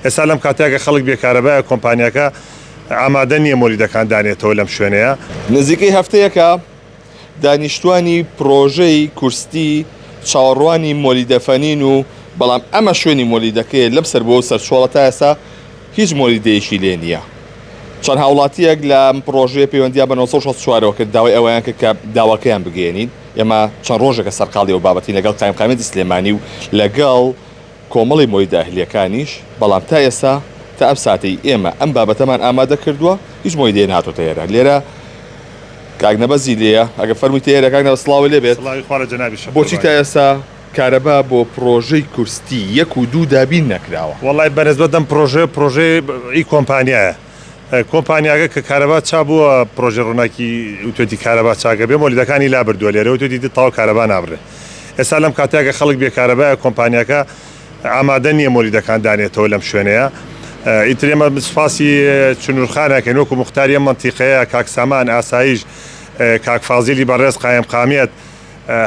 ئێستا لەم کاتێکە خەڵک بێکارەبایە کۆمپانیاکە ئامادە نییە مۆلیدەکان دانێتەوە لەم شوێنەیە. نزیکەی هەفتەیەکە دانیشتوانی پرۆژەی کورستی چاوەڕوانی مۆلیدەفەنین و بەڵام ئەمە شوێنی مۆلیدەکەی لەم سەر بۆ سەرچۆڵە تا ئێستا هیچ مۆلیدەیەشی لێ نییە. چەند هاوڵاتیەک لە پرۆژەیە پەیوەندیان بە 1964ەوە کرد داوای ئەوەیان کە داواکەیان بگەێنین. ئێمە چەند ڕۆژێکە سەرقاڵی و بابەتی لەگەڵ قایمقامێتی سلێمانی و لەگەڵ کۆمەڵی مۆلیدە ئەهلیەکانیش، بەڵام تا ئێستا تا ئەم ساتەی ئێمە ئەم بابەتەمان ئامادە کردووە هیچ مۆلیدەیە نهاتۆتە ئێرە. لێرە کاگنەبەزی لێیە ئەگە فەرمووی تێرە کاگنەبە سڵاوی لێ بێت. بۆچی تا ئێستا کارەبا بۆ پرۆژەی کورستی 1 و 2 دابین نەکراوە؟ وەڵای بەنسبەت ئەم پرۆژەی کۆمپانیایە. کۆمپانیاکە کە کارەبا چا بووە پرۆژە ڕووناکی وتێتی کارەبا چاکە بێ مۆلیدەکانی لا بردووە لێرە وتێتی تاو کارەبا نابڕێ. ئێستا لەم کاتێکە خەڵک بێکارەبایە کۆمپانیاکە ئامادە نییە مۆلیدەکان دانێتەوە لەم شوێنەیە. ئیتر ئێمە سوپاسی چنوورخانەکەین وەکو موختاریە مەنتیقەیە، کاک سامان ئاسایش، کاک فازیلی بەڕێز قایمقامیەت،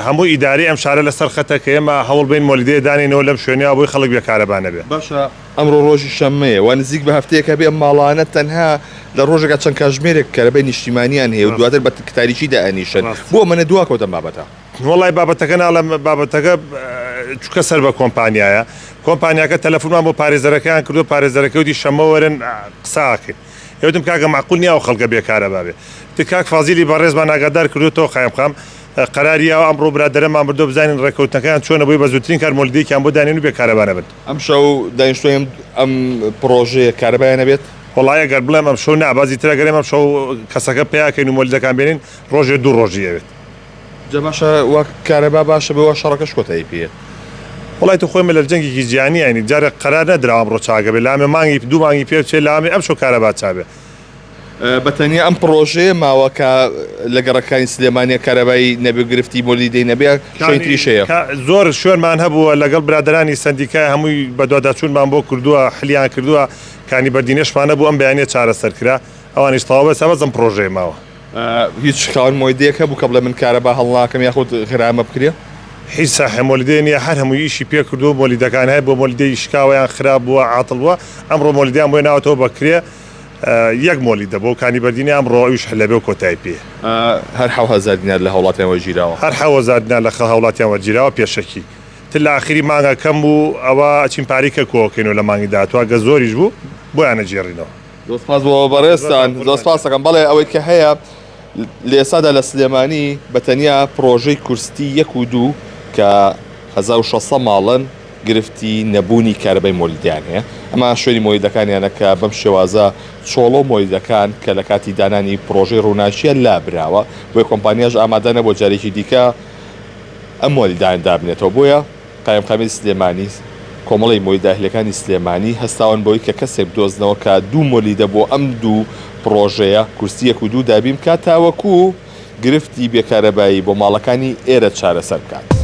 هەموو ئیداری ئەم شارە لەسەر خەتە کە ئێمە هەوڵ بین مۆلیدەیە دانێنەوە لەم شوێنەیە بۆی خەڵک بێکارەبانە بێ. باشە ئەمڕۆ ڕۆژی شەممەیە و نزیک بە هەفتەیەکە بێ ماڵانە تەنها لە ڕۆژێکە چەند کاتژمێرێک کارەبای نیشتیمانیان هەیە و دواتر بە تاریکی دائنیشن بۆ منە دواکەوتە بابەتە. وڵای بابەتەکە ناڵم بابەتەکە چکە سەر بە کۆمپانیایە. کۆمپانیاکە تەلەفۆنمان بۆ پارێزەرەکەیان کردو، پارێزەرەکەوتی شەمە وەرن قساکەین. هێوتم کاکە معقول نییە ئەو خەڵکە بێکارەبا بێ. کاک فازیلی بەڕێزمان ئاگادار کردوتەوە قایمقام قەراریەوە ئەمڕۆ برادەرەمان بردو بزانین ڕێکەوتنەکەیان چۆنە بۆی بە زووترین کار مۆلیدەیەکیان بۆ دانێن و بێکارەبانە بن. ئەم شەو دانیشتووی ئەم پرۆژەیە کارەبایە نەبێت؟ وڵایە گەر بڵێم ئەم شەو نابازی ترەگەرێم ئەم شەو کەسەکە پێیاکەین و مۆلیدەکان بێنین ڕۆژێ 2 ڕۆژی ئەوێت. جا باشە وەک کارەبا باشە بەوە شەڕەکەش کۆتایی پێ. وڵای تو خۆی لە جەنگێکی جیهانی ئەینی جارێ قەرار نەدراوە ئەمڕۆ چاکە بێ لامێ مانگی 2 مانگی پێ بچێت لامێ ئەم شەو کارەبا چابێ. بەتەنیا ئەم پرۆژەیە ماوەکە لە گەڕەکانی سلێمانیە کارەبایی نەبێ گرفتی مۆلیدەی نەبێ شوێنی تریشەیە. زۆر شوێنمان هەبووە لەگەڵ برادرانی سندیکای هەمووی بەدواداچوونمان بۆ کردووە، حلیان کردووە، کانی بەردینێشمانە بوو ئەم بەیانێ چارەسەر کرا ئەوانیش تەواو بە سەبەزم پرۆژەی ماوە. هیچ خاوەن مۆلیدەیەک هەبوو کە بڵێ من کارەبا هەڵناکەم یاخود غرامە بکرێ؟ هیچ ساحێ مۆلیدەیە نییە، هەر هەموو ئیشی پێ کردو مۆلیدەکان هەیە بۆ مۆلیدەی شکاوەیان خراپ بووە عاتڵ بووە ئەمڕۆ مۆلیدەیان بۆی ناوەتەوە بەکرێ. یەک مۆلیدە بۆ کانی بەردینی ئەمڕۆ ئەویش لەبێ و کۆتایی پێ. هەر 7,000 دینار لە هەوڵاتیانەوە گیراوە. هەر 7,000 دینار لە هەوڵاتیانەوە گیراوە پێشەکی. تر لە ئاخری مانگە کەم بوو ئەوە ئەچین پارێکە کۆکەینەوە لە مانگی داهاتوە گە زۆریش بوو بۆیان نەجێڕینەوە. دۆسپاس بۆ بەڕێستان دۆسپاس دەکەم. بەڵێ ئەوەی کە هەیە لە ئێستادا لە سلێمانی بەتەنیا پرۆژەی کورستی 1 و 2 کە 1600 ماڵن گرفتی نەبوونی کارەبای مۆلیدیان هەیە. ئەمە شوێنی مۆلیدەکانیانە کە بەم شێوازە چۆڵۆ مۆلیدەکان کە لە کاتی دانانی پرۆژەی ڕووناچیە لابراوە بۆی کۆمپانیاش ئامادەنە بۆ جارێکی دیکە ئەم مۆلیدان دابنێتەوە. بۆیە قایمقامی سلێمانی کۆمەڵی مۆلیدە ئەهلیەکانی سلێمانی هەستاون بۆی کە کەسێک بدۆزنەوە کە 2 مۆلیدە بۆ ئەم 2 پرۆژەیە کورسی 1 و 2 دابین کات تاوەکو گرفتی بێکارەبایی بۆ ماڵەکانی ئێرە چارەسەر بکات.